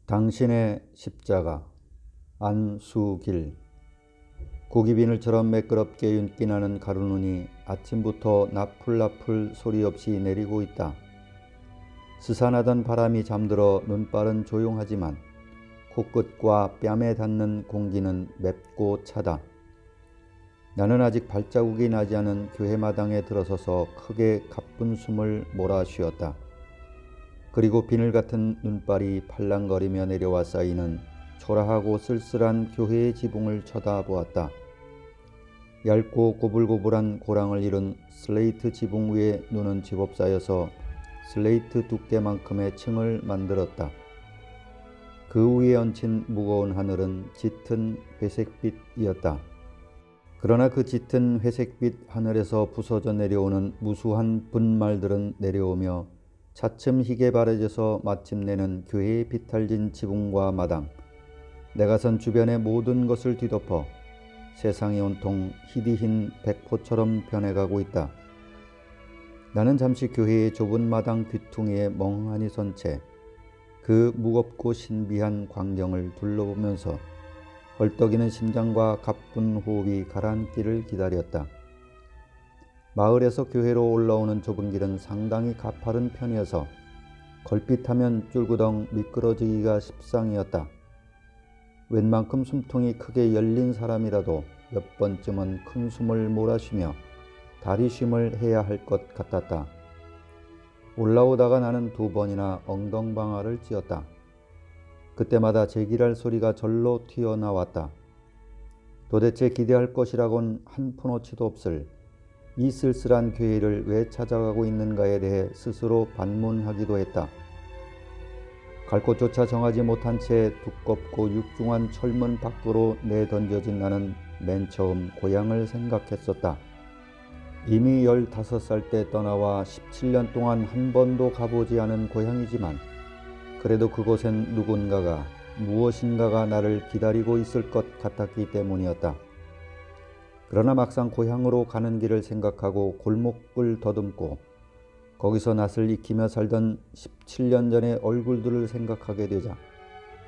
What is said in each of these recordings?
당신의 십자가. 안수길. 고기비늘처럼 매끄럽게 윤기나는 가루눈이 아침부터 나풀나풀 소리 없이 내리고 있다. 스산하던 바람이 잠들어 눈발은 조용하지만 코끝과 뺨에 닿는 공기는 맵고 차다. 나는 아직 발자국이 나지 않은 교회 마당에 들어서서 크게 가쁜 숨을 몰아쉬었다. 그리고 비늘 같은 눈발이 팔랑거리며 내려와 쌓이는 초라하고 쓸쓸한 교회의 지붕을 쳐다보았다. 얇고 고불고불한 고랑을 이룬 슬레이트 지붕 위에 눈은 집업싸여서 슬레이트 두께만큼의 층을 만들었다. 그 위에 얹힌 무거운 하늘은 짙은 회색빛이었다. 그러나 그 짙은 회색빛 하늘에서 부서져 내려오는 무수한 분말들은 내려오며 차츰 희게 바래져서 마침내는 교회의 비탈진 지붕과 마당, 내가 선 주변의 모든 것을 뒤덮어 세상이 온통 희디흰 백포처럼 변해가고 있다. 나는 잠시 교회의 좁은 마당 귀퉁이에 멍하니 선 채 그 무겁고 신비한 광경을 둘러보면서 헐떡이는 심장과 가쁜 호흡이 가라앉기를 기다렸다. 마을에서 교회로 올라오는 좁은 길은 상당히 가파른 편이어서 걸핏하면 쫄구덩 미끄러지기가 십상이었다. 웬만큼 숨통이 크게 열린 사람이라도 몇 번쯤은 큰 숨을 몰아쉬며 다리쉼을 해야 할 것 같았다. 올라오다가 나는 2번이나 엉덩방아를 찧었다. 그때마다 제기랄 소리가 절로 튀어나왔다. 도대체 기대할 것이라곤 한 푼어치도 없을 이 쓸쓸한 교회를 왜 찾아가고 있는가에 대해 스스로 반문하기도 했다. 갈 곳조차 정하지 못한 채 두껍고 육중한 철문 밖으로 내던져진 나는 맨 처음 고향을 생각했었다. 이미 15살 때 떠나와 17년 동안 한 번도 가보지 않은 고향이지만 그래도 그곳엔 누군가가 무엇인가가 나를 기다리고 있을 것 같았기 때문이었다. 그러나 막상 고향으로 가는 길을 생각하고 골목을 더듬고 거기서 낯을 익히며 살던 17년 전의 얼굴들을 생각하게 되자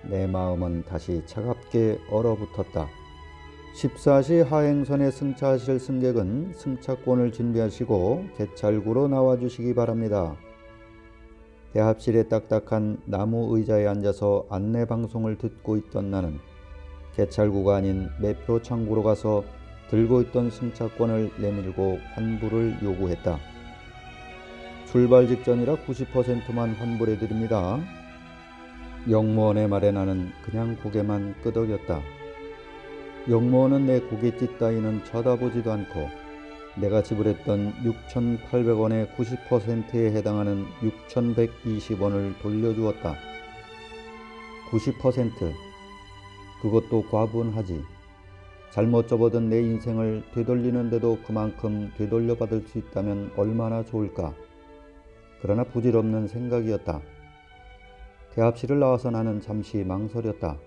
내 마음은 다시 차갑게 얼어붙었다. 14시 하행선에 승차하실 승객은 승차권을 준비하시고 개찰구로 나와주시기 바랍니다. 대합실의 딱딱한 나무 의자에 앉아서 안내방송을 듣고 있던 나는 개찰구가 아닌 매표 창구로 가서 들고 있던 승차권을 내밀고 환불을 요구했다. 출발 직전이라 90%만 환불해드립니다. 영무원의 말에 나는 그냥 고개만 끄덕였다. 영무원은 내 고갯짓 따위는 쳐다보지도 않고 내가 지불했던 6,800원의 90%에 해당하는 6,120원을 돌려주었다. 90%. 그것도 과분하지. 잘못 접어든 내 인생을 되돌리는데도 그만큼 되돌려받을 수 있다면 얼마나 좋을까. 그러나 부질없는 생각이었다. 대합실을 나와서 나는 잠시 망설였다.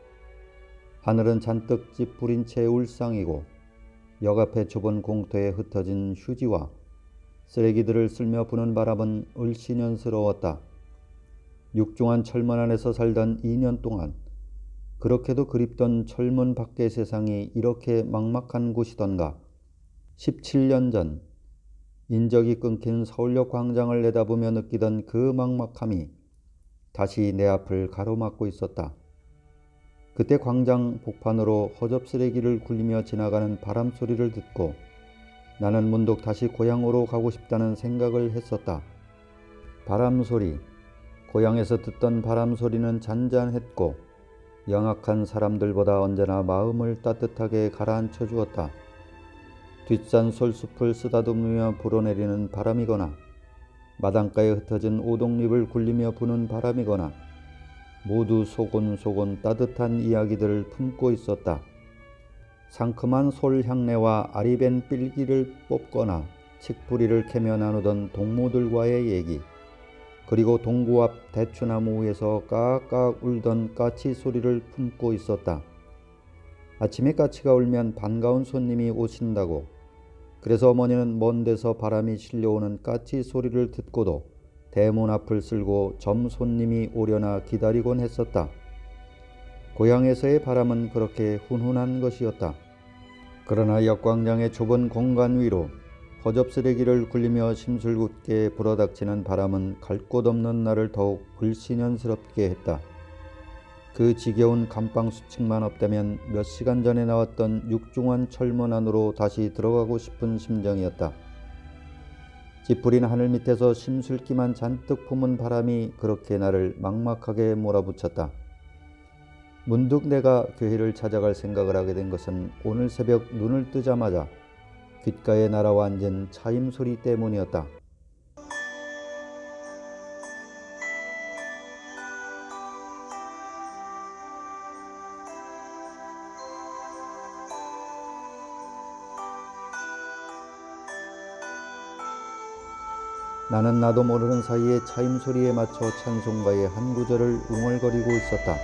하늘은 잔뜩 찌푸린 채 울상이고 역 앞의 좁은 공터에 흩어진 휴지와 쓰레기들을 쓸며 부는 바람은 을씨년스러웠다. 육중한 철문 안에서 살던 2년 동안 그렇게도 그립던 철문 밖의 세상이 이렇게 막막한 곳이던가. 17년 전 인적이 끊긴 서울역 광장을 내다보며 느끼던 그 막막함이 다시 내 앞을 가로막고 있었다. 그때 광장 복판으로 허접 쓰레기를 굴리며 지나가는 바람 소리를 듣고 나는 문득 다시 고향으로 가고 싶다는 생각을 했었다. 바람 소리, 고향에서 듣던 바람 소리는 잔잔했고 영악한 사람들보다 언제나 마음을 따뜻하게 가라앉혀 주었다. 뒷산 솔숲을 쓰다듬으며 불어내리는 바람이거나 마당가에 흩어진 오동잎을 굴리며 부는 바람이거나 모두 소곤소곤 따뜻한 이야기들을 품고 있었다. 상큼한 솔향내와 아리벤 삘기를 뽑거나 칡뿌리를 캐며 나누던 동무들과의 얘기, 그리고 동구 앞 대추나무 위에서 까악 울던 까치 소리를 품고 있었다. 아침에 까치가 울면 반가운 손님이 오신다고, 그래서 어머니는 먼 데서 바람이 실려오는 까치 소리를 듣고도 대문 앞을 쓸고 점 손님이 오려나 기다리곤 했었다. 고향에서의 바람은 그렇게 훈훈한 것이었다. 그러나 역광장의 좁은 공간 위로 허접쓰레기를 굴리며 심술궂게 불어닥치는 바람은 갈 곳 없는 나를 더욱 불신연스럽게 했다. 그 지겨운 감방 수칙만 없다면 몇 시간 전에 나왔던 육중한 철문 안으로 다시 들어가고 싶은 심정이었다. 찌푸린 하늘 밑에서 심술기만 잔뜩 품은 바람이 그렇게 나를 막막하게 몰아붙였다. 문득 내가 교회를 찾아갈 생각을 하게 된 것은 오늘 새벽 눈을 뜨자마자 귓가에 날아와 앉은 차임 소리 때문이었다. 나는 나도 모르는 사이에 차임 소리에 맞춰 찬송가의 한 구절을 웅얼거리고 있었다.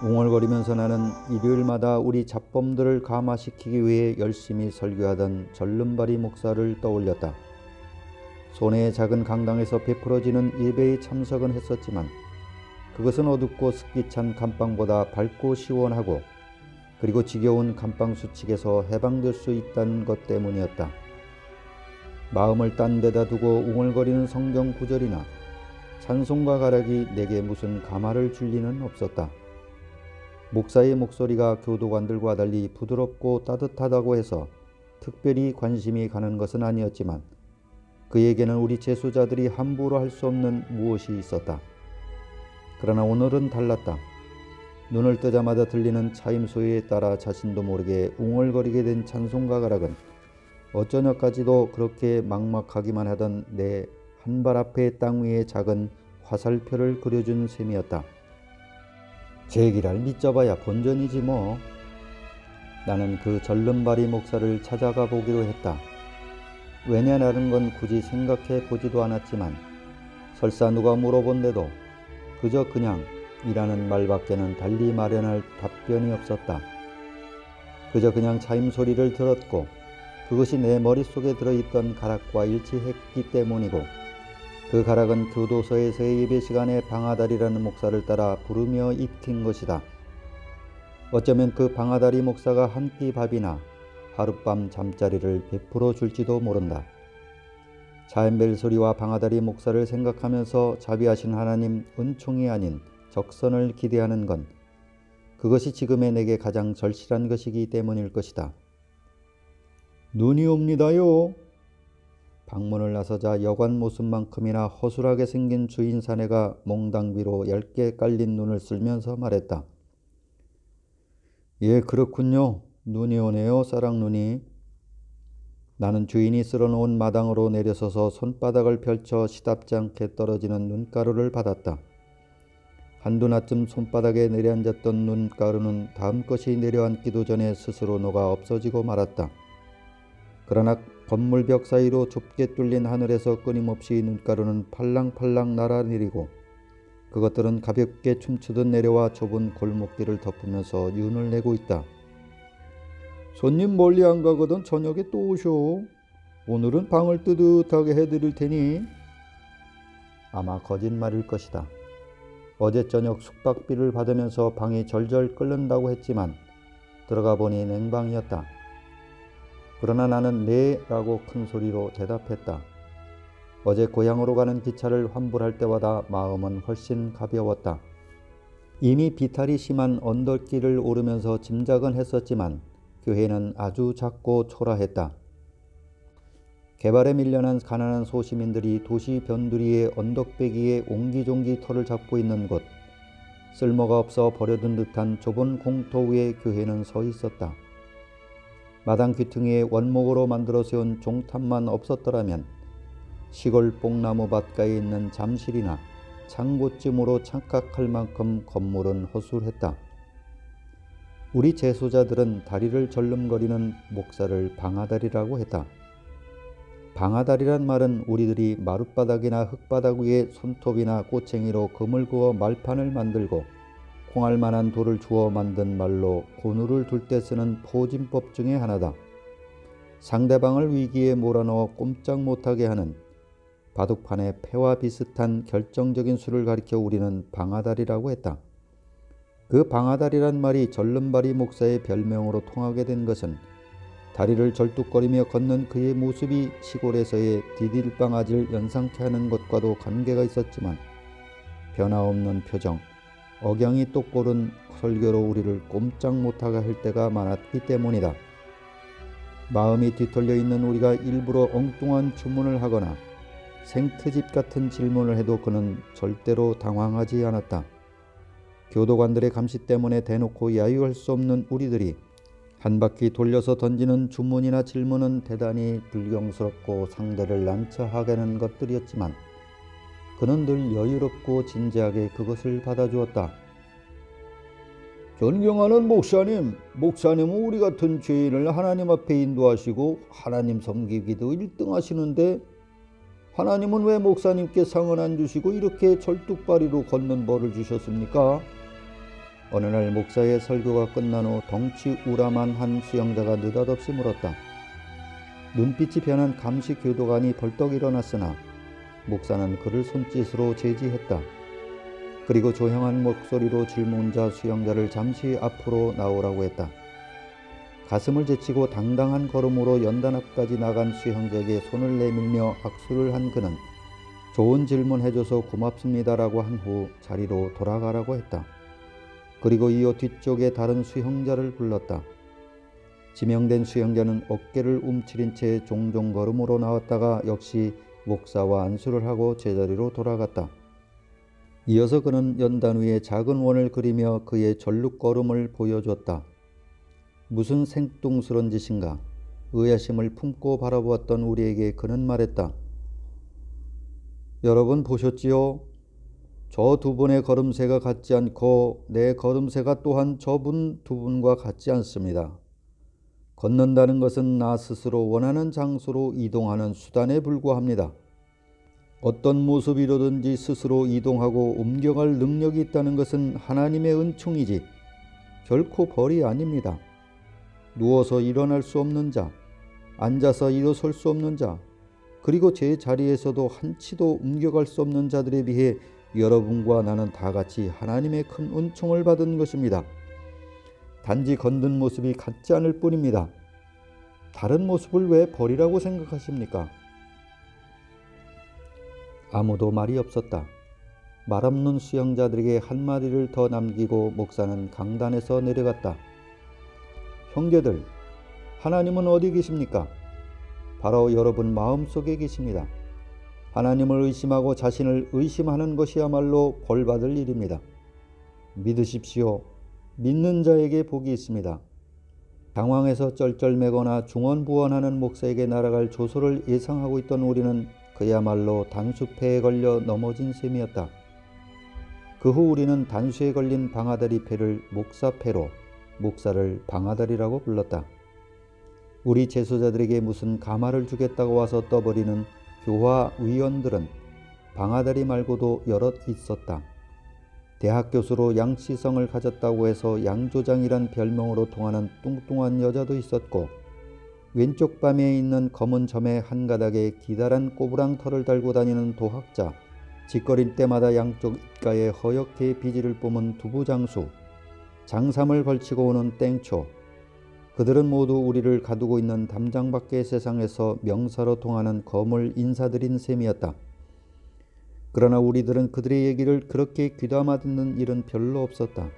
웅얼거리면서 나는 일요일마다 우리 잡범들을 감화시키기 위해 열심히 설교하던 절름발이 목사를 떠올렸다. 손해의 작은 강당에서 베풀어지는 예배에 참석은 했었지만 그것은 어둡고 습기찬 감방보다 밝고 시원하고 그리고 지겨운 감방 수칙에서 해방될 수 있다는 것 때문이었다. 마음을 딴 데다 두고 웅얼거리는 성경 구절이나 찬송가 가락이 내게 무슨 감화를 줄 리는 없었다. 목사의 목소리가 교도관들과 달리 부드럽고 따뜻하다고 해서 특별히 관심이 가는 것은 아니었지만 그에게는 우리 제수자들이 함부로 할 수 없는 무엇이 있었다. 그러나 오늘은 달랐다. 눈을 뜨자마자 들리는 차임 소리에 따라 자신도 모르게 웅얼거리게 된 찬송가 가락은 어쩌냐까지도 그렇게 막막하기만 하던 내 한 발 앞의 땅 위에 작은 화살표를 그려준 셈이었다. 제기랄 밑져봐야 본전이지 뭐. 나는 그 절름발이 목사를 찾아가 보기로 했다. 왜냐라는 건 굳이 생각해 보지도 않았지만 설사 누가 물어본데도 그저 그냥 이라는 말밖에는 달리 마련할 답변이 없었다. 그저 그냥 차임 소리를 들었고 그것이 내 머릿속에 들어있던 가락과 일치했기 때문이고 그 가락은 교도소에서의 예배 시간에 방아다리라는 목사를 따라 부르며 익힌 것이다. 어쩌면 그 방아다리 목사가 한 끼 밥이나 하룻밤 잠자리를 베풀어 줄지도 모른다. 차엠벨 소리와 방아다리 목사를 생각하면서 자비하신 하나님 은총이 아닌 적선을 기대하는 건 그것이 지금의 내게 가장 절실한 것이기 때문일 것이다. 눈이 옵니다요. 방문을 나서자 여관 모습만큼이나 허술하게 생긴 주인 사내가 몽당비로 얇게 깔린 눈을 쓸면서 말했다. 예, 그렇군요. 눈이 오네요, 사랑눈이. 나는 주인이 쓸어놓은 마당으로 내려서서 손바닥을 펼쳐 시답지 않게 떨어지는 눈가루를 받았다. 한두 나쯤 손바닥에 내려앉았던 눈가루는 다음 것이 내려앉기도 전에 스스로 녹아 없어지고 말았다. 그러나 건물 벽 사이로 좁게 뚫린 하늘에서 끊임없이 눈가루는 팔랑팔랑 날아내리고 그것들은 가볍게 춤추듯 내려와 좁은 골목길을 덮으면서 윤을 내고 있다. 손님 멀리 안 가거든 저녁에 또 오쇼. 오늘은 방을 뜨뜻하게 해드릴 테니. 아마 거짓말일 것이다. 어제 저녁 숙박비를 받으면서 방이 절절 끓는다고 했지만 들어가 보니 냉방이었다. 그러나 나는 네 라고 큰 소리로 대답했다. 어제 고향으로 가는 기차를 환불할 때보다 마음은 훨씬 가벼웠다. 이미 비탈이 심한 언덕길을 오르면서 짐작은 했었지만 교회는 아주 작고 초라했다. 개발에 밀려난 가난한 소시민들이 도시 변두리의 언덕배기에 옹기종기 터를 잡고 있는 곳, 쓸모가 없어 버려둔 듯한 좁은 공터 위에 교회는 서 있었다. 마당 귀퉁이에 원목으로 만들어 세운 종탑만 없었더라면 시골 뽕나무 밭가에 있는 잠실이나 창고쯤으로 착각할 만큼 건물은 허술했다. 우리 제소자들은 다리를 절름거리는 목사를 방아다리라고 했다. 방아다리란 말은 우리들이 마룻바닥이나 흙바닥 위에 손톱이나 꼬챙이로 금을 그어 말판을 만들고 홍할 만한 돌을 주어 만든 말로 고누를 둘 때 쓰는 포진법 중에 하나다. 상대방을 위기에 몰아넣어 꼼짝 못하게 하는 바둑판의 패와 비슷한 결정적인 수를 가리켜 우리는 방아다리라고 했다. 그 방아다리란 말이 절름발이 목사의 별명으로 통하게 된 것은 다리를 절뚝거리며 걷는 그의 모습이 시골에서의 디딜방아지를 연상케 하는 것과도 관계가 있었지만 변화없는 표정, 억양이 똑고른 설교로 우리를 꼼짝 못하게 할 때가 많았기 때문이다. 마음이 뒤틀려 있는 우리가 일부러 엉뚱한 주문을 하거나 생트집 같은 질문을 해도 그는 절대로 당황하지 않았다. 교도관들의 감시 때문에 대놓고 야유할 수 없는 우리들이 한 바퀴 돌려서 던지는 주문이나 질문은 대단히 불경스럽고 상대를 난처하게 하는 것들이었지만 그는 늘 여유롭고 진지하게 그것을 받아주었다. 존경하는 목사님, 목사님은 우리 같은 죄인을 하나님 앞에 인도하시고 하나님 섬기기도 1등 하시는데 하나님은 왜 목사님께 상은 안 주시고 이렇게 절뚝발이로 걷는 벌을 주셨습니까? 어느 날 목사의 설교가 끝난 후 덩치 우람한 한 수영자가 느닷없이 물었다. 눈빛이 변한 감시 교도관이 벌떡 일어났으나 목사는 그를 손짓으로 제지했다. 그리고 조용한 목소리로 질문자 수영자를 잠시 앞으로 나오라고 했다. 가슴을 제치고 당당한 걸음으로 연단 앞까지 나간 수영자에게 손을 내밀며 악수를 한 그는 좋은 질문 해줘서 고맙습니다라고 한 후 자리로 돌아가라고 했다. 그리고 이어 뒤쪽에 다른 수영자를 불렀다. 지명된 수영자는 어깨를 움츠린 채 종종 걸음으로 나왔다가 역시 목사와 안수를 하고 제자리로 돌아갔다. 이어서 그는 연단 위에 작은 원을 그리며 그의 절룩걸음을 보여줬다. 무슨 생뚱스런 짓인가? 의아심을 품고 바라보았던 우리에게 그는 말했다. 여러분 보셨지요? 저 두 분의 걸음새가 같지 않고 내 걸음새가 또한 저분 두 분과 같지 않습니다. 걷는다는 것은 나 스스로 원하는 장소로 이동하는 수단에 불과합니다. 어떤 모습이로든지 스스로 이동하고 옮겨갈 능력이 있다는 것은 하나님의 은총이지 결코 벌이 아닙니다. 누워서 일어날 수 없는 자, 앉아서 일어설 수 없는 자, 그리고 제 자리에서도 한치도 옮겨갈 수 없는 자들에 비해 여러분과 나는 다 같이 하나님의 큰 은총을 받은 것입니다. 단지 걷는 모습이 같지 않을 뿐입니다. 다른 모습을 왜 벌이라고 생각하십니까? 아무도 말이 없었다. 말 없는 수영자들에게 한마디를 더 남기고 목사는 강단에서 내려갔다. 형제들, 하나님은 어디 계십니까? 바로 여러분 마음속에 계십니다. 하나님을 의심하고 자신을 의심하는 것이야말로 벌받을 일입니다. 믿으십시오. 믿는 자에게 복이 있습니다. 당황해서 쩔쩔매거나 중언부언하는 목사에게 날아갈 조소를 예상하고 있던 우리는 그야말로 단수패에 걸려 넘어진 셈이었다. 그 후 우리는 단수에 걸린 방아다리 패를 목사패로, 목사를 방아다리라고 불렀다. 우리 제소자들에게 무슨 가마를 주겠다고 와서 떠버리는 교화위원들은 방아다리 말고도 여럿 있었다. 대학 교수로 양치성을 가졌다고 해서 양조장이란 별명으로 통하는 뚱뚱한 여자도 있었고 왼쪽 밤에 있는 검은 점의 한 가닥에 기다란 꼬부랑 털을 달고 다니는 도학자, 짓거릴 때마다 양쪽 입가에 허옇게 비지를 뿜은 두부장수, 장삼을 걸치고 오는 땡초, 그들은 모두 우리를 가두고 있는 담장 밖의 세상에서 명사로 통하는 거물 인사들인 셈이었다. 그러나 우리들은 그들의 얘기를 그렇게 귀담아 듣는 일은 별로 없었다.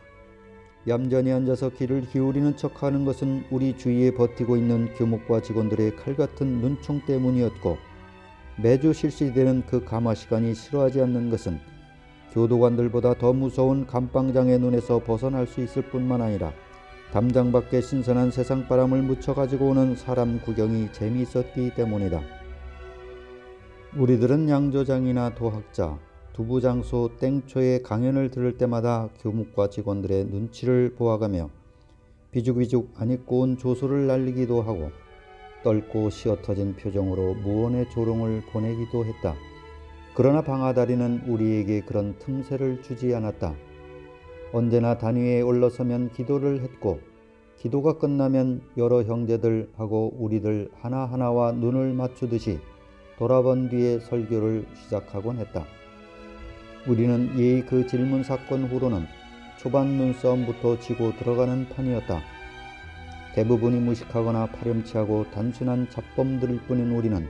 얌전히 앉아서 귀를 기울이는 척하는 것은 우리 주위에 버티고 있는 교목과 직원들의 칼같은 눈총 때문이었고 매주 실시되는 그 감화 시간이 싫어하지 않는 것은 교도관들보다 더 무서운 감방장의 눈에서 벗어날 수 있을 뿐만 아니라 담장 밖에 신선한 세상바람을 묻혀 가지고 오는 사람 구경이 재미있었기 때문이다. 우리들은 양조장이나 도학자, 두부장소, 땡초의 강연을 들을 때마다 교묵과 직원들의 눈치를 보아가며 비죽비죽 안 입고 온 조소를 날리기도 하고 떨고 시어터진 표정으로 무언의 조롱을 보내기도 했다. 그러나 방아다리는 우리에게 그런 틈새를 주지 않았다. 언제나 단위에 올라서면 기도를 했고 기도가 끝나면 여러 형제들하고 우리들 하나하나와 눈을 맞추듯이 돌아본 뒤에 설교를 시작하곤 했다. 우리는 예의 그 질문 사건 후로는 초반 눈싸움부터 치고 들어가는 판이었다. 대부분이 무식하거나 파렴치하고 단순한 잡범들일 뿐인 우리는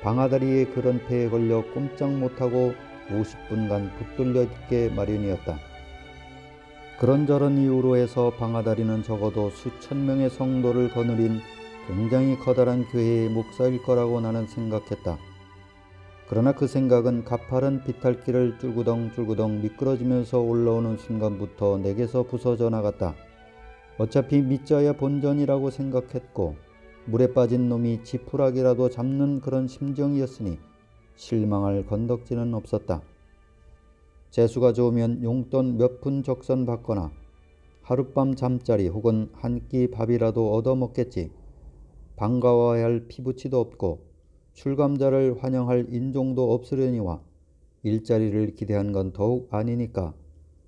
방아다리의 그런 패에 걸려 꼼짝 못하고 50분간 붙들려 있게 마련이었다. 그런저런 이유로 해서 방아다리는 적어도 수천 명의 성도를 거느린 굉장히 커다란 교회의 목사일 거라고 나는 생각했다. 그러나 그 생각은 가파른 비탈길을 쫄구덩쫄구덩 미끄러지면서 올라오는 순간부터 내게서 부서져 나갔다. 어차피 믿자야 본전이라고 생각했고 물에 빠진 놈이 지푸라기라도 잡는 그런 심정이었으니 실망할 건덕지는 없었다. 재수가 좋으면 용돈 몇 푼 적선 받거나 하룻밤 잠자리 혹은 한 끼 밥이라도 얻어먹겠지. 반가워야 할 피부치도 없고 출감자를 환영할 인종도 없으려니와 일자리를 기대한 건 더욱 아니니까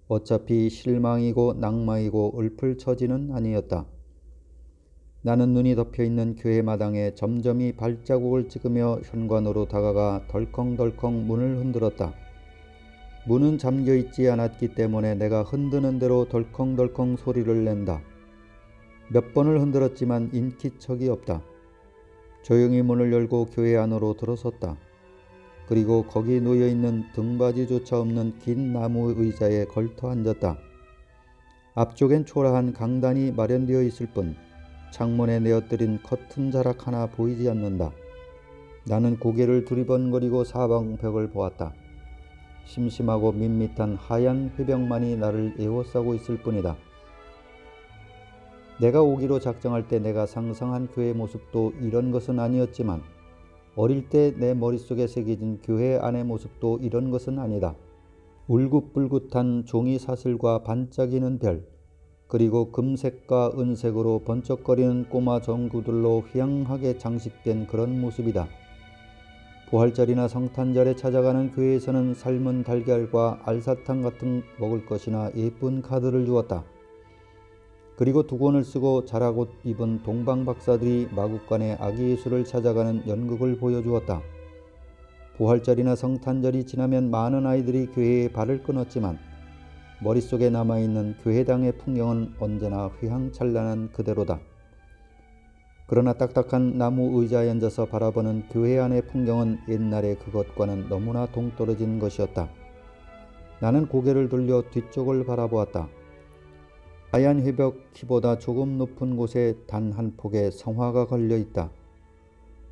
어차피 실망이고 낭망이고 읊을 처지는 아니었다. 나는 눈이 덮여있는 교회 마당에 점점이 발자국을 찍으며 현관으로 다가가 덜컹덜컹 문을 흔들었다. 문은 잠겨있지 않았기 때문에 내가 흔드는 대로 덜컹덜컹 소리를 낸다. 몇 번을 흔들었지만 인기척이 없다. 조용히 문을 열고 교회 안으로 들어섰다. 그리고 거기 놓여있는 등받이조차 없는 긴 나무 의자에 걸터 앉았다. 앞쪽엔 초라한 강단이 마련되어 있을 뿐 창문에 내어뜨린 커튼 자락 하나 보이지 않는다. 나는 고개를 두리번거리고 사방벽을 보았다. 심심하고 밋밋한 하얀 회벽만이 나를 에워싸고 있을 뿐이다. 내가 오기로 작정할 때 내가 상상한 교회 모습도 이런 것은 아니었지만 어릴 때 내 머릿속에 새겨진 교회 안의 모습도 이런 것은 아니다. 울긋불긋한 종이 사슬과 반짝이는 별, 그리고 금색과 은색으로 번쩍거리는 꼬마 전구들로 휘황하게 장식된 그런 모습이다. 부활절이나 성탄절에 찾아가는 교회에서는 삶은 달걀과 알사탕 같은 먹을 것이나 예쁜 카드를 주었다. 그리고 두건을 쓰고 자락옷 입은 동방박사들이 마국간의 아기예수를 찾아가는 연극을 보여주었다. 부활절이나 성탄절이 지나면 많은 아이들이 교회에 발을 끊었지만 머릿속에 남아있는 교회당의 풍경은 언제나 휘황찬란한 그대로다. 그러나 딱딱한 나무 의자에 앉아서 바라보는 교회 안의 풍경은 옛날의 그것과는 너무나 동떨어진 것이었다. 나는 고개를 돌려 뒤쪽을 바라보았다. 하얀 회벽 키보다 조금 높은 곳에 단 한 폭의 성화가 걸려 있다.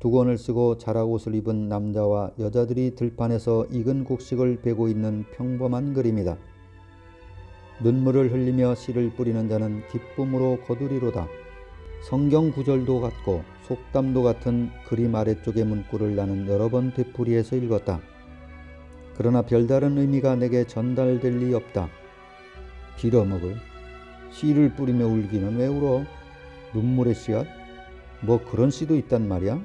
두건을 쓰고 자락옷을 입은 남자와 여자들이 들판에서 익은 곡식을 베고 있는 평범한 그림이다. 눈물을 흘리며 씨를 뿌리는 자는 기쁨으로 거두리로다. 성경 구절도 같고 속담도 같은 그림 아래쪽의 문구를 나는 여러 번 되풀이해서 읽었다. 그러나 별다른 의미가 내게 전달될 리 없다. 빌어먹을 씨를 뿌리며 울기는 왜 울어? 눈물의 씨앗? 뭐 그런 씨도 있단 말이야?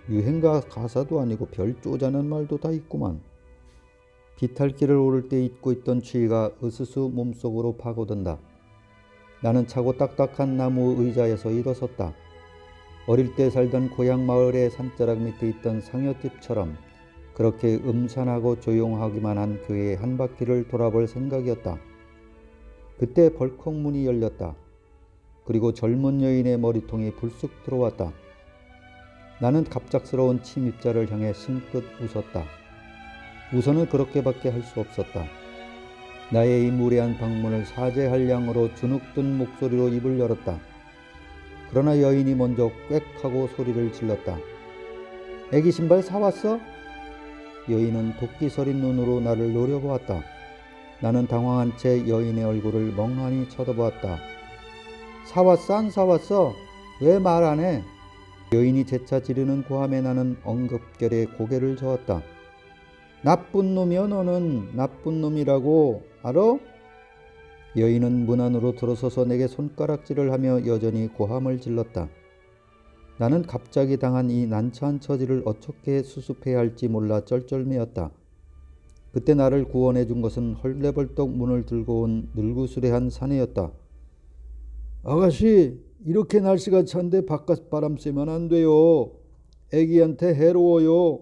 유행가 가사도 아니고 별 쪼자는 말도 다 있구만. 비탈길을 오를 때 잊고 있던 추위가 으스스 몸속으로 파고든다. 나는 차고 딱딱한 나무 의자에서 일어섰다. 어릴 때 살던 고향 마을의 산자락 밑에 있던 상여집처럼 그렇게 음산하고 조용하기만 한 교회의 한 바퀴를 돌아볼 생각이었다. 그때 벌컥 문이 열렸다. 그리고 젊은 여인의 머리통이 불쑥 들어왔다. 나는 갑작스러운 침입자를 향해 싱긋 웃었다. 우선은 그렇게밖에 할 수 없었다. 나의 이 무례한 방문을 사죄할 양으로 주눅든 목소리로 입을 열었다. 그러나 여인이 먼저 꽥 하고 소리를 질렀다. 애기 신발 사왔어? 여인은 도끼 서린 눈으로 나를 노려보았다. 나는 당황한 채 여인의 얼굴을 멍하니 쳐다보았다. 사왔어 안 사왔어? 왜 말 안 해? 여인이 재차 지르는 고함에 나는 엉겁결에 고개를 저었다. 나쁜 놈이여 너는 나쁜 놈이라고 알아? 여인은 문 안으로 들어서서 내게 손가락질을 하며 여전히 고함을 질렀다. 나는 갑자기 당한 이 난처한 처지를 어떻게 수습해야 할지 몰라 쩔쩔매었다. 그때 나를 구원해 준 것은 헐레벌떡 문을 들고 온 늙으스레한 사내였다. 아가씨, 이렇게 날씨가 찬데 바깥 바람 쐬면 안 돼요. 애기한테 해로워요.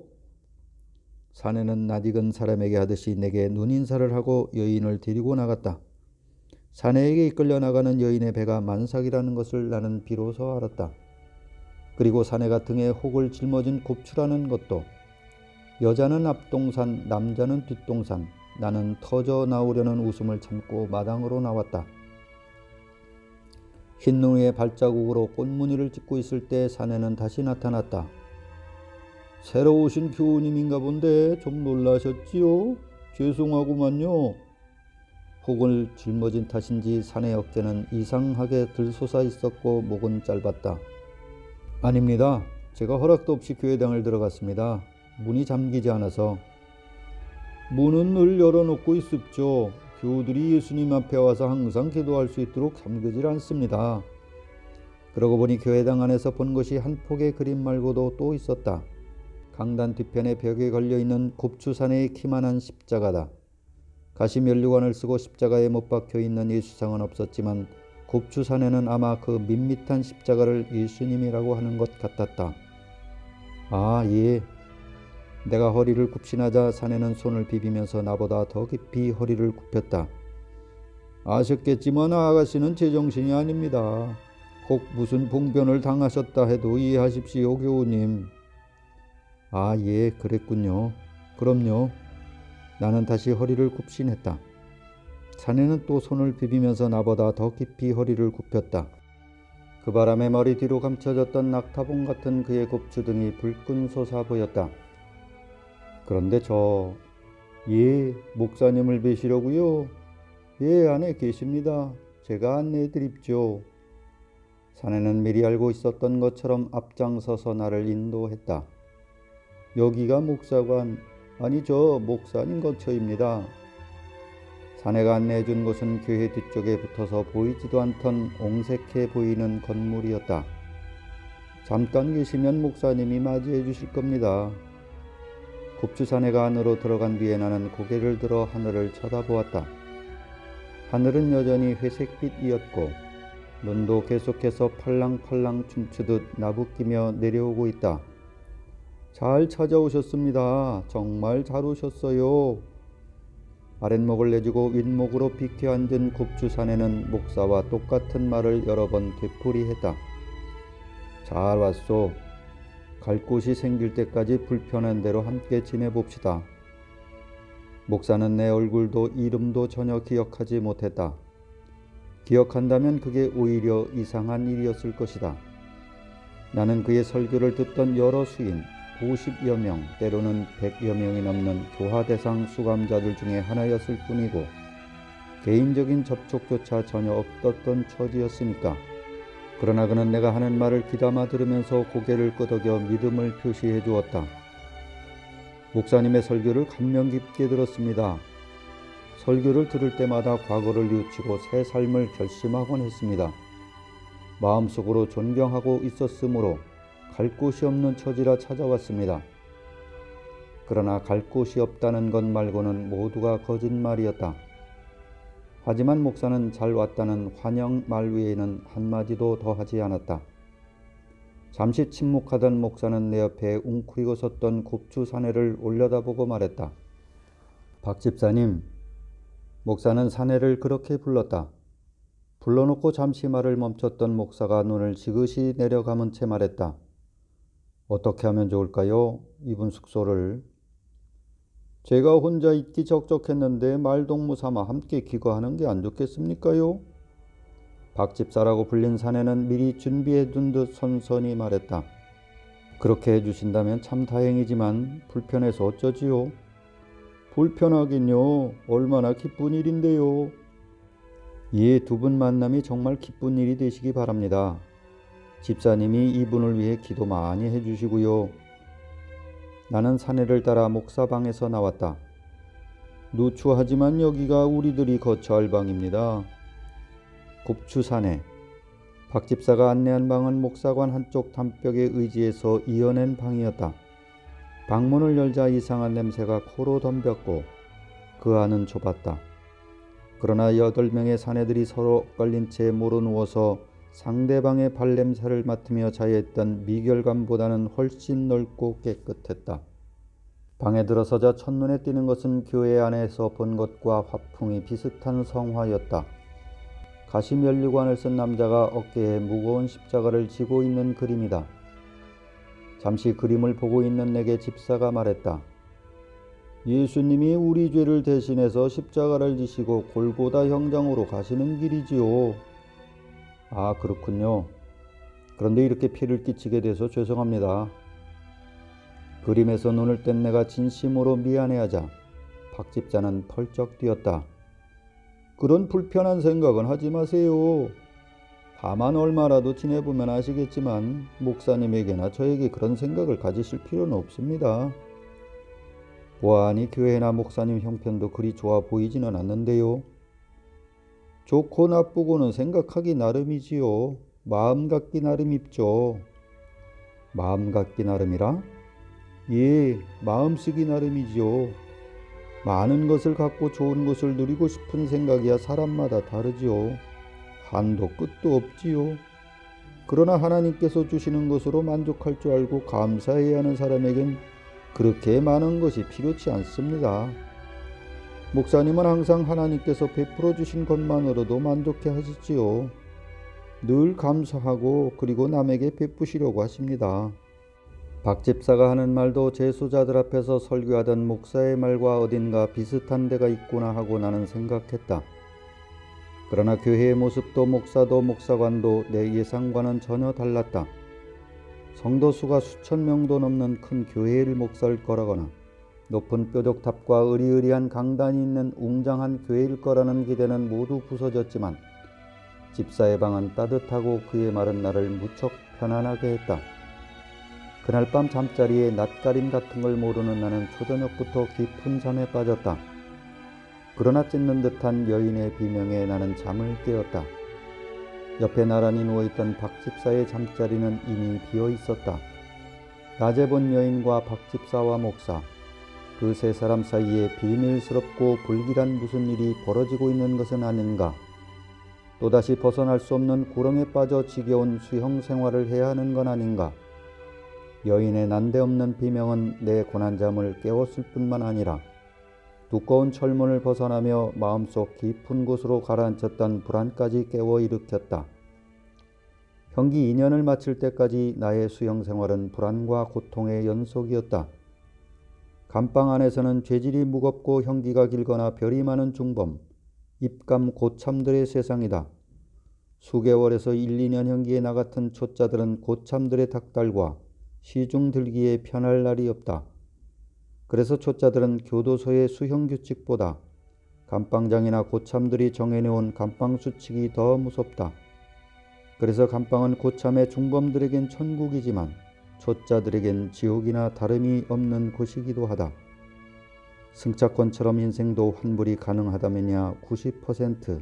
사내는 낯익은 사람에게 하듯이 내게 눈인사를 하고 여인을 데리고 나갔다. 사내에게 이끌려 나가는 여인의 배가 만삭이라는 것을 나는 비로소 알았다. 그리고 사내가 등에 혹을 짊어진 곱추라는 것도. 여자는 앞동산, 남자는 뒷동산. 나는 터져 나오려는 웃음을 참고 마당으로 나왔다. 흰 눈의 발자국으로 꽃무늬를 찍고 있을 때 사내는 다시 나타났다. 새로 오신 교우님인가 본데 좀 놀라셨지요? 죄송하구만요. 혹을 짊어진 탓인지 사내 어깨는 이상하게 들솟아 있었고 목은 짧았다. 아닙니다. 제가 허락도 없이 교회당을 들어갔습니다. 문이 잠기지 않아서. 문은 늘 열어놓고 있습죠. 교우들이 예수님 앞에 와서 항상 기도할 수 있도록 잠그질 않습니다. 그러고 보니 교회당 안에서 본 것이 한 폭의 그림 말고도 또 있었다. 강단 뒤편에 벽에 걸려있는 곱추산의 키만한 십자가다. 가시면류관을 쓰고 십자가에 못 박혀있는 예수상은 없었지만 곱추산에는 아마 그 밋밋한 십자가를 예수님이라고 하는 것 같았다. 아, 예. 내가 허리를 굽신하자 사내는 손을 비비면서 나보다 더 깊이 허리를 굽혔다. 아셨겠지만 아가씨는 제정신이 아닙니다. 혹 무슨 봉변을 당하셨다 해도 이해하십시오, 교우님. 아, 예, 그랬군요. 그럼요. 나는 다시 허리를 굽신했다. 사내는 또 손을 비비면서 나보다 더 깊이 허리를 굽혔다. 그 바람에 머리 뒤로 감춰졌던 낙타봉 같은 그의 곱추등이 불끈 솟아 보였다. 그런데 예, 목사님을 뵈시려고요? 예, 안에 계십니다. 제가 안내해 드립죠. 사내는 미리 알고 있었던 것처럼 앞장서서 나를 인도했다. 여기가 목사관, 아니 저 목사님 거처입니다. 사내가 안내해 준 곳은 교회 뒤쪽에 붙어서 보이지도 않던 옹색해 보이는 건물이었다. 잠깐 계시면 목사님이 맞이해 주실 겁니다. 곱추사내가 안으로 들어간 뒤에 나는 고개를 들어 하늘을 쳐다보았다. 하늘은 여전히 회색빛이었고 눈도 계속해서 팔랑팔랑 춤추듯 나부끼며 내려오고 있다. 잘 찾아오셨습니다. 정말 잘 오셨어요. 아랫목을 내주고 윗목으로 비켜 앉은 곱추사내는 목사와 똑같은 말을 여러 번 되풀이했다. 잘 왔소. 갈 곳이 생길 때까지 불편한 대로 함께 지내봅시다. 목사는 내 얼굴도 이름도 전혀 기억하지 못했다. 기억한다면 그게 오히려 이상한 일이었을 것이다. 나는 그의 설교를 듣던 여러 수인, 50여 명, 때로는 100여 명이 넘는 교화 대상 수감자들 중에 하나였을 뿐이고 개인적인 접촉조차 전혀 없었던 처지였으니까. 그러나 그는 내가 하는 말을 귀담아 들으면서 고개를 끄덕여 믿음을 표시해 주었다. 목사님의 설교를 감명 깊게 들었습니다. 설교를 들을 때마다 과거를 뉘우치고 새 삶을 결심하곤 했습니다. 마음속으로 존경하고 있었으므로 갈 곳이 없는 처지라 찾아왔습니다. 그러나 갈 곳이 없다는 것 말고는 모두가 거짓말이었다. 하지만 목사는 잘 왔다는 환영 말 외에는 한마디도 더 하지 않았다. 잠시 침묵하던 목사는 내 옆에 웅크리고 섰던 곱추사내를 올려다보고 말했다. 박 집사님. 목사는 사내를 그렇게 불렀다. 불러놓고 잠시 말을 멈췄던 목사가 눈을 지그시 내려감은 채 말했다. 어떻게 하면 좋을까요? 이분 숙소를. 제가 혼자 있기 적적했는데 말동무 삼아 함께 귀가하는 게 안 좋겠습니까요? 박 집사라고 불린 사내는 미리 준비해둔 듯 선선히 말했다. 그렇게 해주신다면 참 다행이지만 불편해서 어쩌지요? 불편하긴요. 얼마나 기쁜 일인데요. 예, 두 분 만남이 정말 기쁜 일이 되시기 바랍니다. 집사님이 이분을 위해 기도 많이 해주시고요. 나는 사내를 따라 목사방에서 나왔다. 누추하지만 여기가 우리들이 거처할 방입니다. 곱추사내. 박 집사가 안내한 방은 목사관 한쪽 담벽에 의지해서 이어낸 방이었다. 방문을 열자 이상한 냄새가 코로 덤볐고 그 안은 좁았다. 그러나 8명의 사내들이 서로 엇갈린 채 모로 누워서 상대방의 발냄새를 맡으며 자유했던 미결관보다는 훨씬 넓고 깨끗했다. 방에 들어서자 첫눈에 띄는 것은 교회 안에서 본 것과 화풍이 비슷한 성화였다. 가시 면류관을 쓴 남자가 어깨에 무거운 십자가를 지고 있는 그림이다. 잠시 그림을 보고 있는 내게 집사가 말했다. 예수님이 우리 죄를 대신해서 십자가를 지시고 골고다 형장으로 가시는 길이지요. 아, 그렇군요. 그런데 이렇게 피를 끼치게 돼서 죄송합니다. 그림에서 눈을 뗀 내가 진심으로 미안해하자 박 집사는 펄쩍 뛰었다. 그런 불편한 생각은 하지 마세요. 다만 얼마라도 지내보면 아시겠지만 목사님에게나 저에게 그런 생각을 가지실 필요는 없습니다. 보아하니 교회나 목사님 형편도 그리 좋아 보이지는 않는데요. 좋고 나쁘고는 생각하기 나름이지요. 마음 갖기 나름입죠. 마음 갖기 나름이라? 예, 마음 쓰기 나름이지요. 많은 것을 갖고 좋은 것을 누리고 싶은 생각이야 사람마다 다르지요. 한도 끝도 없지요. 그러나 하나님께서 주시는 것으로 만족할 줄 알고 감사해야 하는 사람에겐 그렇게 많은 것이 필요치 않습니다. 목사님은 항상 하나님께서 베풀어 주신 것만으로도 만족해 하시지요. 늘 감사하고 그리고 남에게 베푸시려고 하십니다. 박 집사가 하는 말도 재수자들 앞에서 설교하던 목사의 말과 어딘가 비슷한 데가 있구나 하고 나는 생각했다. 그러나 교회의 모습도 목사도 목사관도 내 예상과는 전혀 달랐다. 성도 수가 수천 명도 넘는 큰 교회를 목사일 거라거나 높은 뾰족탑과 으리으리한 강단이 있는 웅장한 교회일 거라는 기대는 모두 부서졌지만 집사의 방은 따뜻하고 그의 말은 나를 무척 편안하게 했다. 그날 밤 잠자리에 낯가림 같은 걸 모르는 나는 초저녁부터 깊은 잠에 빠졌다. 그러나 찢는 듯한 여인의 비명에 나는 잠을 깨었다. 옆에 나란히 누워있던 박 집사의 잠자리는 이미 비어 있었다. 낮에 본 여인과 박 집사와 목사, 그 세 사람 사이에 비밀스럽고 불길한 무슨 일이 벌어지고 있는 것은 아닌가. 또다시 벗어날 수 없는 구렁에 빠져 지겨운 수형 생활을 해야 하는 건 아닌가. 여인의 난데없는 비명은 내 고난잠을 깨웠을 뿐만 아니라 두꺼운 철문을 벗어나며 마음속 깊은 곳으로 가라앉혔던 불안까지 깨워 일으켰다. 형기 2년을 마칠 때까지 나의 수영 생활은 불안과 고통의 연속이었다. 감방 안에서는 죄질이 무겁고 형기가 길거나 별이 많은 중범, 입감 고참들의 세상이다. 수개월에서 1, 2년 형기에 나 같은 초짜들은 고참들의 닥달과 시중 들기에 편할 날이 없다. 그래서 초짜들은 교도소의 수형규칙보다 감방장이나 고참들이 정해놓은 감방수칙이 더 무섭다. 그래서 감방은 고참의 중범들에겐 천국이지만 초짜들에겐 지옥이나 다름이 없는 곳이기도 하다. 승차권처럼 인생도 환불이 가능하다면야 90%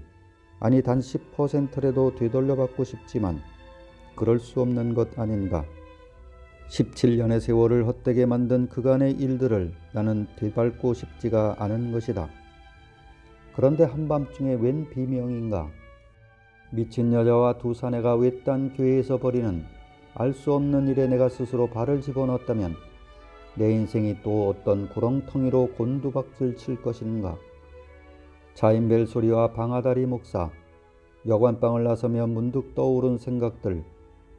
아니 단 10%라도 되돌려받고 싶지만 그럴 수 없는 것 아닌가. 17년의 세월을 헛되게 만든 그간의 일들을 나는 되밟고 싶지가 않은 것이다. 그런데 한밤중에 웬 비명인가. 미친 여자와 두 사내가 외딴 교회에서 벌이는 알 수 없는 일에 내가 스스로 발을 집어넣었다면 내 인생이 또 어떤 구렁텅이로 곤두박질 칠 것인가. 차인벨 소리와 방아다리 목사, 여관방을 나서며 문득 떠오른 생각들,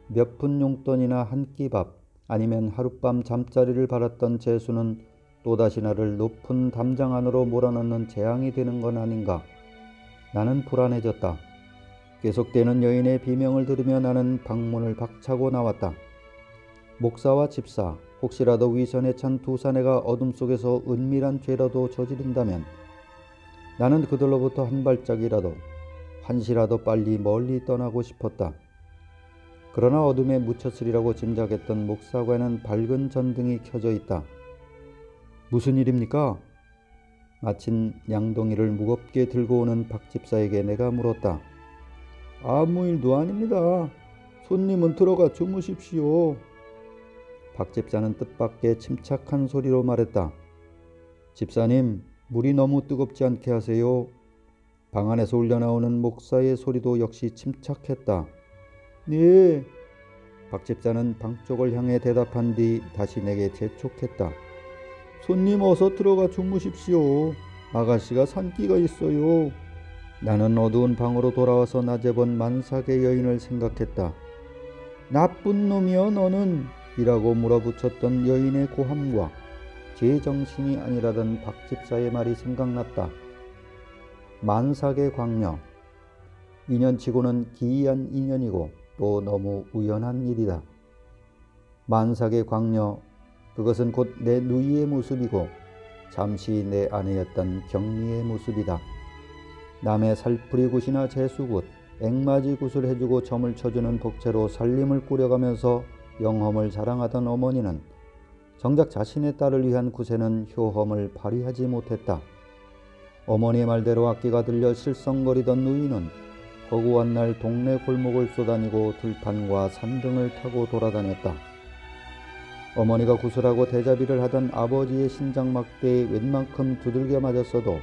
몇 푼 용돈이나 한 끼 밥, 아니면 하룻밤 잠자리를 바랐던 재수는 또다시 나를 높은 담장 안으로 몰아넣는 재앙이 되는 건 아닌가. 나는 불안해졌다. 계속되는 여인의 비명을 들으며 나는 방문을 박차고 나왔다. 목사와 집사, 혹시라도 위선에 찬 두 사내가 어둠 속에서 은밀한 죄라도 저지른다면 나는 그들로부터 한 발짝이라도, 한시라도 빨리 멀리 떠나고 싶었다. 그러나 어둠에 묻혔으리라고 짐작했던 목사관에는 밝은 전등이 켜져 있다. 무슨 일입니까? 마침 양동이를 무겁게 들고 오는 박 집사에게 내가 물었다. 아무 일도 아닙니다. 손님은 들어가 주무십시오. 박 집사는 뜻밖의 침착한 소리로 말했다. 집사님, 물이 너무 뜨겁지 않게 하세요. 방 안에서 울려나오는 목사의 소리도 역시 침착했다. 네. 박 집사는 방 쪽을 향해 대답한 뒤 다시 내게 재촉했다. 손님 어서 들어가 주무십시오. 아가씨가 산기가 있어요. 나는 어두운 방으로 돌아와서 낮에 본 만삭의 여인을 생각했다. 나쁜 놈이여 너는 이라고 물어붙였던 여인의 고함과 제정신이 아니라던 박 집사의 말이 생각났다. 만삭의 광녀. 인연치고는 기이한 인연이고 또 너무 우연한 일이다. 만삭의 광녀, 그것은 곧 내 누이의 모습이고 잠시 내 아내였던 경미의 모습이다. 남의 살풀이굿이나 재수굿, 앵맞이굿을 해주고 점을 쳐주는 복채로 살림을 꾸려가면서 영험을 자랑하던 어머니는 정작 자신의 딸을 위한 굿에는 효험을 발휘하지 못했다. 어머니의 말대로 악기가 들려 실성거리던 누이는 허구한 날 동네 골목을 쏘다니고 들판과 산등을 타고 돌아다녔다. 어머니가 구슬하고 대자비를 하던 아버지의 신장막대에 웬만큼 두들겨 맞았어도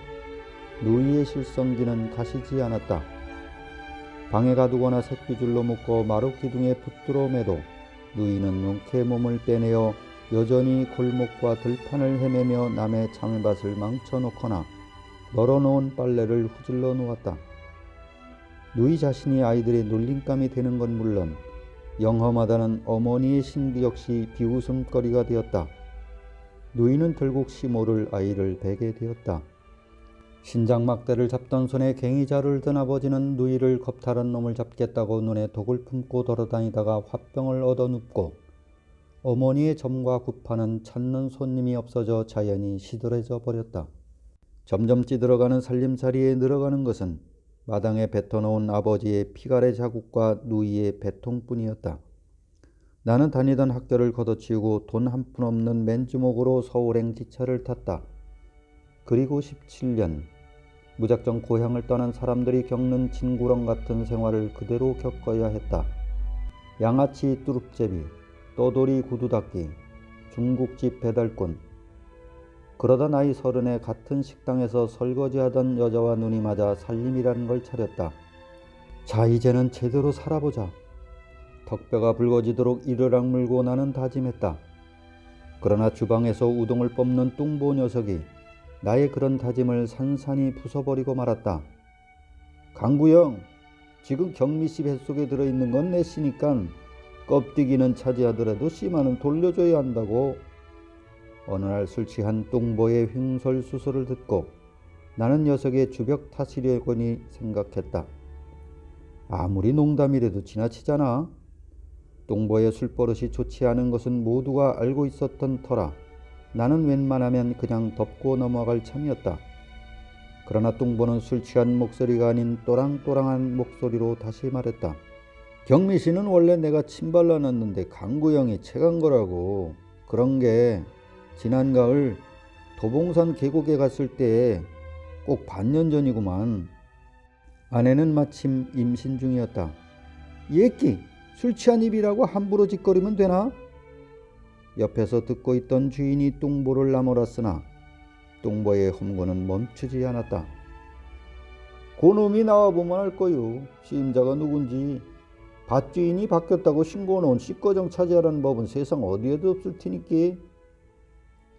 누이의 실성기는 가시지 않았다. 방에 가두거나 새끼줄로 묶어 마룻기둥에 붙들어 매도 누이는 용케 몸을 빼내어 여전히 골목과 들판을 헤매며 남의 참외밭을 망쳐놓거나 널어놓은 빨래를 후질러 놓았다. 누이 자신이 아이들의 놀림감이 되는 건 물론 영험하다는 어머니의 신기 역시 비웃음거리가 되었다. 누이는 결국 시모를 아이를 베게 되었다. 신장막대를 잡던 손에 갱이자루를 든 아버지는 누이를 겁탈한 놈을 잡겠다고 눈에 독을 품고 돌아다니다가 화병을 얻어눕고 어머니의 점과 굿판은 찾는 손님이 없어져 자연히 시들해져 버렸다. 점점 찌들어가는 살림살이에 늘어가는 것은 마당에 뱉어놓은 아버지의 피갈의 자국과 누이의 배통뿐이었다. 나는 다니던 학교를 걷어치우고 돈 한 푼 없는 맨주먹으로 서울행 기차를 탔다. 그리고 17년 무작정 고향을 떠난 사람들이 겪는 진구렁 같은 생활을 그대로 겪어야 했다. 양아치 뚜룹제비, 떠돌이 구두 닦기, 중국집 배달꾼. 그러다 나이 30에 같은 식당에서 설거지하던 여자와 눈이 맞아 살림이라는 걸 차렸다. 자, 이제는 제대로 살아보자. 턱뼈가 붉어지도록 이를 악물고 나는 다짐했다. 그러나 주방에서 우동을 뽑는 뚱보 녀석이 나의 그런 다짐을 산산이 부숴버리고 말았다. 강구영, 지금 경미씨 뱃속에 들어있는 건 내 씨니깐 껍데기는 차지하더라도 씨만은 돌려줘야 한다고. 어느 날 술 취한 뚱보의 횡설수설을 듣고 나는 녀석의 주벽 타시려거니 생각했다. 아무리 농담이라도 지나치잖아. 뚱보의 술버릇이 좋지 않은 것은 모두가 알고 있었던 터라 나는 웬만하면 그냥 덮고 넘어갈 참이었다. 그러나 뚱보는 술 취한 목소리가 아닌 또랑또랑한 목소리로 다시 말했다. 경미씨는 원래 내가 침발라놨는데 강구영이 채간 거라고. 그런 게 지난 가을 도봉산 계곡에 갔을 때 꼭 반년 전이구만. 아내는 마침 임신 중이었다. 예끼, 술 취한 입이라고 함부로 짓거리면 되나? 옆에서 듣고 있던 주인이 뚱보를 나무랐으나 뚱보의 험고는 멈추지 않았다. 고놈이 나와보면 알 거요. 시임자가 누군지. 밭주인이 바뀌었다고 신고놓은 씨꺼정 차지하라는 법은 세상 어디에도 없을 테니까.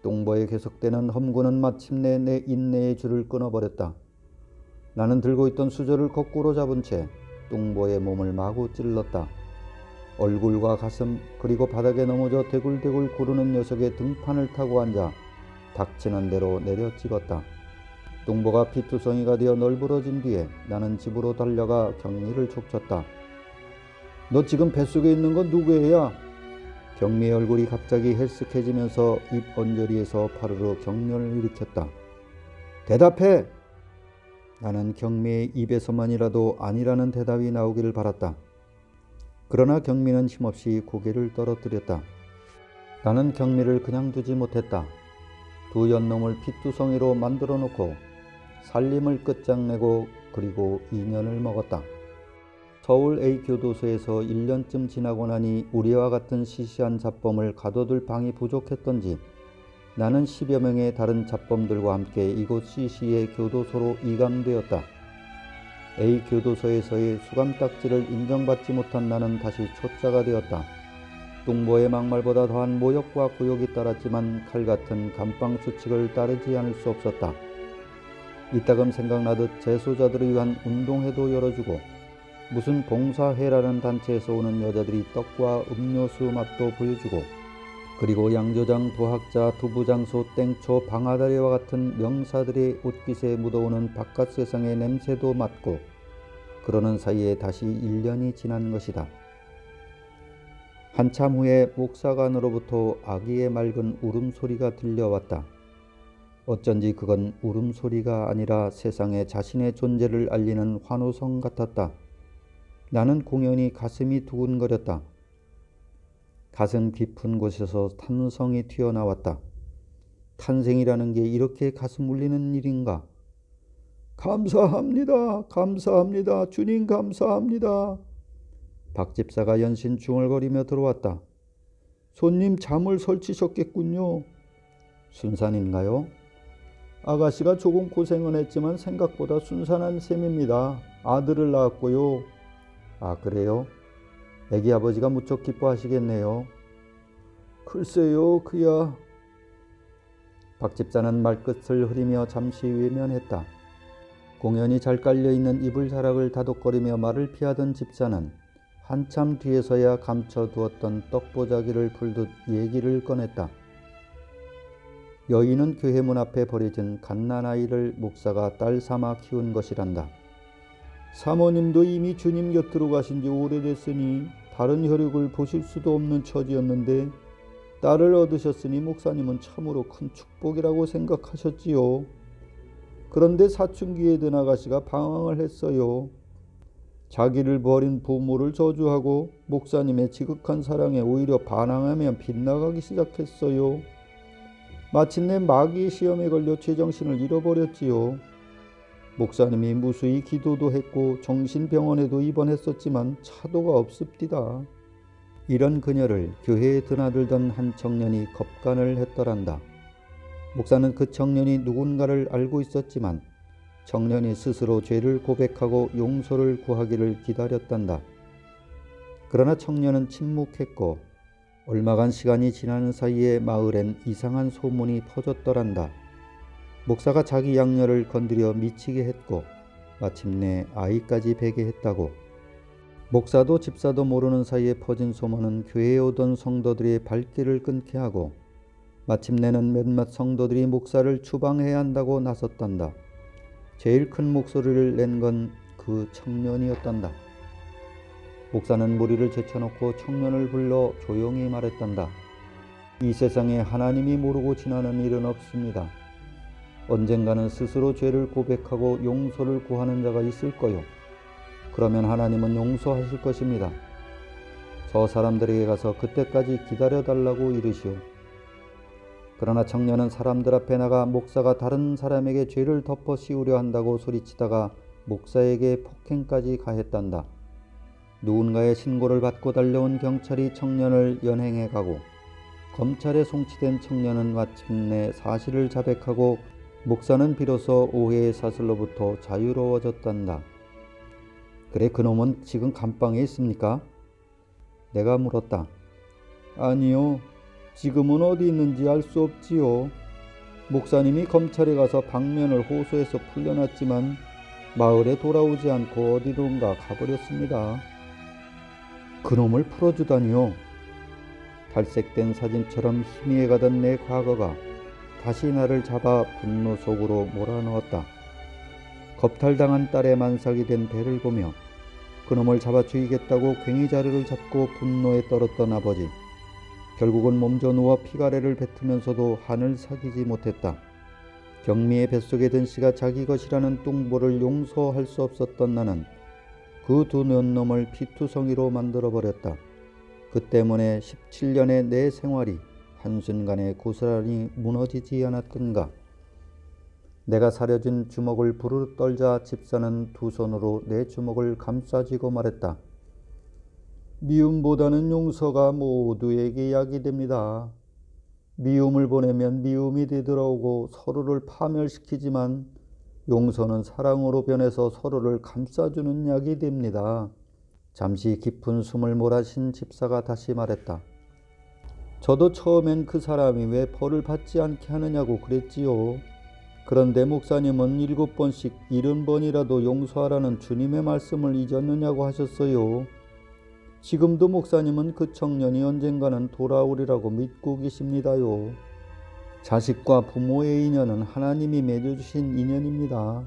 뚱보의 계속되는 험고는 마침내 내 인내의 줄을 끊어버렸다. 나는 들고 있던 수저를 거꾸로 잡은 채 뚱보의 몸을 마구 찔렀다. 얼굴과 가슴 그리고 바닥에 넘어져 대굴대굴 구르는 녀석의 등판을 타고 앉아 닥치는 대로 내려 찍었다. 뚱보가 피투성이가 되어 널브러진 뒤에 나는 집으로 달려가 경미를 촉쳤다. 너 지금 뱃속에 있는 건 누구 애야? 경미의 얼굴이 갑자기 헬쓱해지면서 입 언저리에서 파르르 경련을 일으켰다. 대답해! 나는 경미의 입에서만이라도 아니라는 대답이 나오기를 바랐다. 그러나 경미는 힘없이 고개를 떨어뜨렸다. 나는 경미를 그냥 두지 못했다. 두 연놈을 피투성이로 만들어 놓고 살림을 끝장내고 그리고 2년을 먹었다. 서울 A교도소에서 1년쯤 지나고 나니 우리와 같은 시시한 잡범을 가둬둘 방이 부족했던지 나는 10여 명의 다른 잡범들과 함께 이곳 CC의 교도소로 이감되었다. A 교도소에서의 수감딱지를 인정받지 못한 나는 다시 초짜가 되었다. 뚱보의 막말보다 더한 모욕과 굴욕이 따랐지만 칼같은 감방 수칙을 따르지 않을 수 없었다. 이따금 생각나듯 재소자들을 위한 운동회도 열어주고 무슨 봉사회라는 단체에서 오는 여자들이 떡과 음료수 맛도 보여주고 그리고 양조장, 도학자, 두부장소, 땡초, 방아다리와 같은 명사들의 옷깃에 묻어오는 바깥 세상의 냄새도 맡고 그러는 사이에 다시 1년이 지난 것이다. 한참 후에 목사관으로부터 아기의 맑은 울음소리가 들려왔다. 어쩐지 그건 울음소리가 아니라 세상에 자신의 존재를 알리는 환호성 같았다. 나는 공연히 가슴이 두근거렸다. 가슴 깊은 곳에서 탄성이 튀어나왔다. 탄생이라는 게 이렇게 가슴 울리는 일인가? 감사합니다. 감사합니다. 주님 감사합니다. 박 집사가 연신 중얼거리며 들어왔다. 손님 잠을 설치셨겠군요. 순산인가요? 아가씨가 조금 고생은 했지만 생각보다 순산한 셈입니다. 아들을 낳았고요. 아, 그래요? 애기 아버지가 무척 기뻐하시겠네요. 글쎄요, 그야. 박 집사는 말끝을 흐리며 잠시 외면했다. 공연히 잘 깔려있는 이불자락을 다독거리며 말을 피하던 집사는 한참 뒤에서야 감춰두었던 떡보자기를 풀듯 얘기를 꺼냈다. 여인은 교회 문 앞에 버려진 갓난아이를 목사가 딸 삼아 키운 것이란다. 사모님도 이미 주님 곁으로 가신 지 오래됐으니 다른 혈육을 보실 수도 없는 처지였는데 딸을 얻으셨으니 목사님은 참으로 큰 축복이라고 생각하셨지요. 그런데 사춘기에 든 아가씨가 방황을 했어요. 자기를 버린 부모를 저주하고 목사님의 지극한 사랑에 오히려 반항하며 빗나가기 시작했어요. 마침내 마귀의 시험에 걸려 제정신을 잃어버렸지요. 목사님이 무수히 기도도 했고 정신병원에도 입원했었지만 차도가 없습디다. 이런 그녀를 교회에 드나들던 한 청년이 겁간을 했더란다. 목사는 그 청년이 누군가를 알고 있었지만 청년이 스스로 죄를 고백하고 용서를 구하기를 기다렸단다. 그러나 청년은 침묵했고 얼마간 시간이 지나는 사이에 마을엔 이상한 소문이 퍼졌더란다. 목사가 자기 양녀를 건드려 미치게 했고 마침내 아이까지 베게 했다고. 목사도 집사도 모르는 사이에 퍼진 소문은 교회에 오던 성도들의 발길을 끊게 하고 마침내는 몇몇 성도들이 목사를 추방해야 한다고 나섰단다. 제일 큰 목소리를 낸 건 그 청년이었단다. 목사는 무리를 제쳐놓고 청년을 불러 조용히 말했단다. 이 세상에 하나님이 모르고 지나는 일은 없습니다. 언젠가는 스스로 죄를 고백하고 용서를 구하는 자가 있을 거요. 그러면 하나님은 용서하실 것입니다. 저 사람들에게 가서 그때까지 기다려달라고 이르시오. 그러나 청년은 사람들 앞에 나가 목사가 다른 사람에게 죄를 덮어 씌우려 한다고 소리치다가 목사에게 폭행까지 가했단다. 누군가의 신고를 받고 달려온 경찰이 청년을 연행해 가고 검찰에 송치된 청년은 마침내 사실을 자백하고 목사는 비로소 오해의 사슬로부터 자유로워졌단다. 그래, 그놈은 지금 감방에 있습니까? 내가 물었다. 아니요. 지금은 어디 있는지 알 수 없지요. 목사님이 검찰에 가서 방면을 호소해서 풀려났지만 마을에 돌아오지 않고 어디론가 가버렸습니다. 그놈을 풀어주다니요. 탈색된 사진처럼 희미해가던 내 과거가 다시 나를 잡아 분노 속으로 몰아넣었다. 겁탈당한 딸의 만삭이 된 배를 보며 그놈을 잡아 죽이겠다고 괭이자루를 잡고 분노에 떨었던 아버지. 결국은 몸져 누워 피가래를 뱉으면서도 한을 사귀지 못했다. 경미의 뱃속에 든 씨가 자기 것이라는 뚱보를 용서할 수 없었던 나는 그 두 년놈을 피투성이로 만들어버렸다. 그 때문에 17년의 내 생활이 한순간에 고스란히 무너지지 않았던가. 내가 사려진 주먹을 부르르 떨자 집사는 두 손으로 내 주먹을 감싸쥐고 말했다. 미움보다는 용서가 모두에게 약이 됩니다. 미움을 보내면 미움이 되돌아오고 서로를 파멸시키지만 용서는 사랑으로 변해서 서로를 감싸주는 약이 됩니다. 잠시 깊은 숨을 몰아쉰 집사가 다시 말했다. 저도 처음엔 그 사람이 왜 벌을 받지 않게 하느냐고 그랬지요. 그런데 목사님은 7번씩 70번이라도 용서하라는 주님의 말씀을 잊었느냐고 하셨어요. 지금도 목사님은 그 청년이 언젠가는 돌아오리라고 믿고 계십니다요. 자식과 부모의 인연은 하나님이 맺어주신 인연입니다.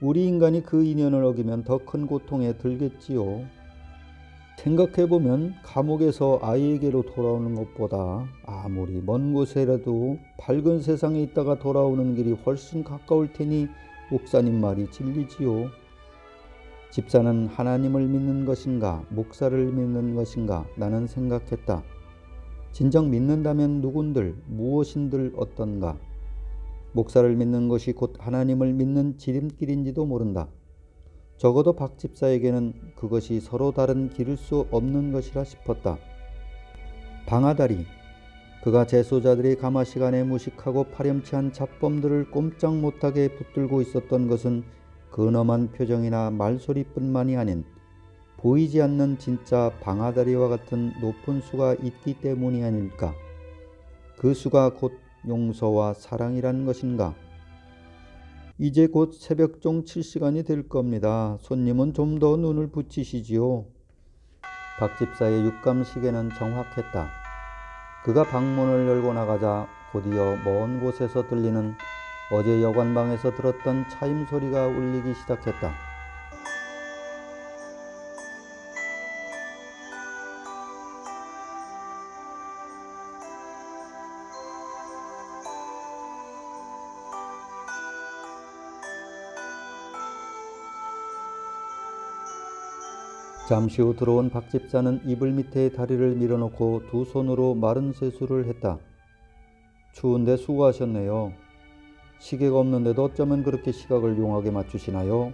우리 인간이 그 인연을 어기면 더 큰 고통에 들겠지요. 생각해보면 감옥에서 아이에게로 돌아오는 것보다 아무리 먼 곳에라도 밝은 세상에 있다가 돌아오는 길이 훨씬 가까울 테니 목사님 말이 진리지요. 집사는 하나님을 믿는 것인가 목사를 믿는 것인가 나는 생각했다. 진정 믿는다면 누군들 무엇인들 어떤가. 목사를 믿는 것이 곧 하나님을 믿는 지름길인지도 모른다. 적어도 박 집사에게는 그것이 서로 다른 길일 수 없는 것이라 싶었다. 방아다리, 그가 재소자들이 가마 시간에 무식하고 파렴치한 잡범들을 꼼짝 못하게 붙들고 있었던 것은 근엄한 표정이나 말소리뿐만이 아닌 보이지 않는 진짜 방아다리와 같은 높은 수가 있기 때문이 아닐까. 그 수가 곧 용서와 사랑이란 것인가. 이제 곧 새벽종 칠 시간이 될 겁니다. 손님은 좀 더 눈을 붙이시지요. 박 집사의 육감 시계는 정확했다. 그가 방문을 열고 나가자 곧이어 먼 곳에서 들리는 어제 여관방에서 들었던 차임 소리가 울리기 시작했다. 잠시 후 들어온 박 집사는 이불 밑에 다리를 밀어놓고 두 손으로 마른 세수를 했다. 추운데 수고하셨네요. 시계가 없는데도 어쩌면 그렇게 시각을 용하게 맞추시나요?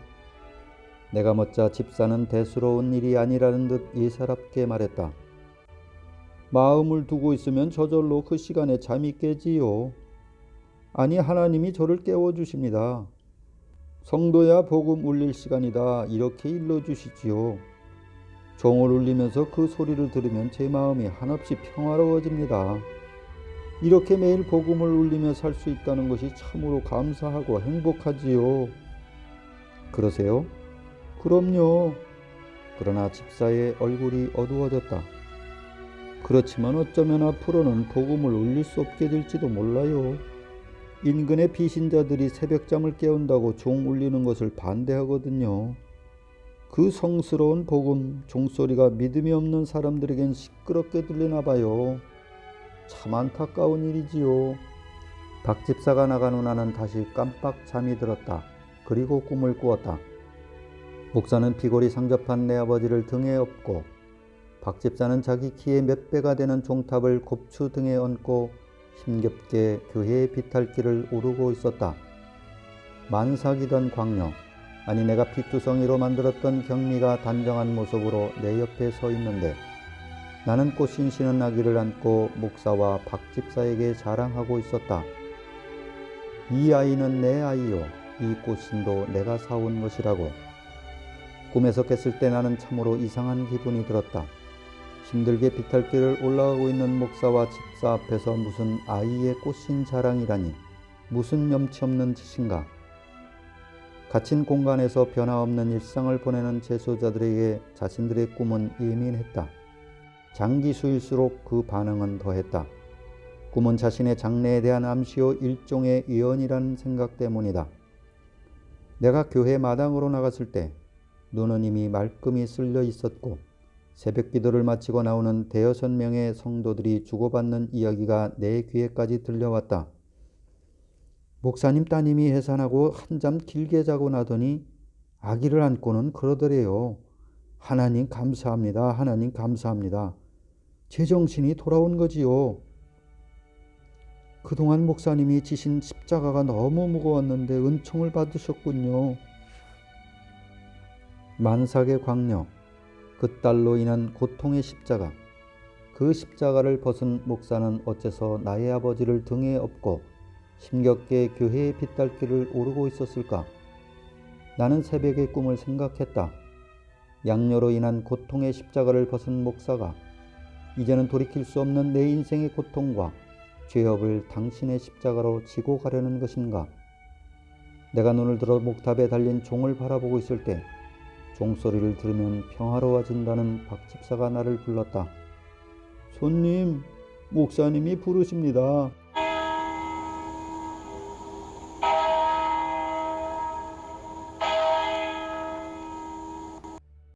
내가 묻자 집사는 대수로운 일이 아니라는 듯 예사롭게 말했다. 마음을 두고 있으면 저절로 그 시간에 잠이 깨지요. 아니 하나님이 저를 깨워주십니다. 성도야 복음 울릴 시간이다 이렇게 일러주시지요. 종을 울리면서 그 소리를 들으면 제 마음이 한없이 평화로워집니다. 이렇게 매일 복음을 울리며 살 수 있다는 것이 참으로 감사하고 행복하지요. 그러세요? 그럼요. 그러나 집사의 얼굴이 어두워졌다. 그렇지만 어쩌면 앞으로는 복음을 울릴 수 없게 될지도 몰라요. 인근의 비신자들이 새벽잠을 깨운다고 종 울리는 것을 반대하거든요. 그 성스러운 복음 종소리가 믿음이 없는 사람들에겐 시끄럽게 들리나 봐요. 참 안타까운 일이지요. 박 집사가 나간 후 나는 다시 깜빡 잠이 들었다. 그리고 꿈을 꾸었다. 목사는 피골이 상접한 내 아버지를 등에 업고 박 집사는 자기 키의 몇 배가 되는 종탑을 곱추 등에 얹고 힘겹게 교회의 비탈길을 오르고 있었다. 만삭이던 광녀, 아니 내가 피투성이로 만들었던 경미가 단정한 모습으로 내 옆에 서 있는데 나는 꽃신 신은 아기를 안고 목사와 박 집사에게 자랑하고 있었다. 이 아이는 내 아이요. 이 꽃신도 내가 사온 것이라고. 꿈에서 깼을 때 나는 참으로 이상한 기분이 들었다. 힘들게 비탈길을 올라가고 있는 목사와 집사 앞에서 무슨 아이의 꽃신 자랑이라니. 무슨 염치 없는 짓인가. 갇힌 공간에서 변화없는 일상을 보내는 재소자들에게 자신들의 꿈은 예민했다. 장기수일수록 그 반응은 더했다. 꿈은 자신의 장래에 대한 암시요 일종의 예언이라는 생각 때문이다. 내가 교회 마당으로 나갔을 때 눈은 이미 말끔히 쓸려 있었고 새벽 기도를 마치고 나오는 대여섯 명의 성도들이 주고받는 이야기가 내 귀에까지 들려왔다. 목사님 따님이 해산하고 한잠 길게 자고 나더니 아기를 안고는 그러더래요. 하나님 감사합니다. 하나님 감사합니다. 제정신이 돌아온 거지요. 그동안 목사님이 지신 십자가가 너무 무거웠는데 은총을 받으셨군요. 만삭의 광녀, 그 딸로 인한 고통의 십자가, 그 십자가를 벗은 목사는 어째서 나의 아버지를 등에 업고 힘겹게 교회의 빗달길을 오르고 있었을까? 나는 새벽의 꿈을 생각했다. 양녀로 인한 고통의 십자가를 벗은 목사가 이제는 돌이킬 수 없는 내 인생의 고통과 죄업을 당신의 십자가로 지고 가려는 것인가? 내가 눈을 들어 목탑에 달린 종을 바라보고 있을 때 종소리를 들으면 평화로워진다는 박 집사가 나를 불렀다. 손님, 목사님이 부르십니다.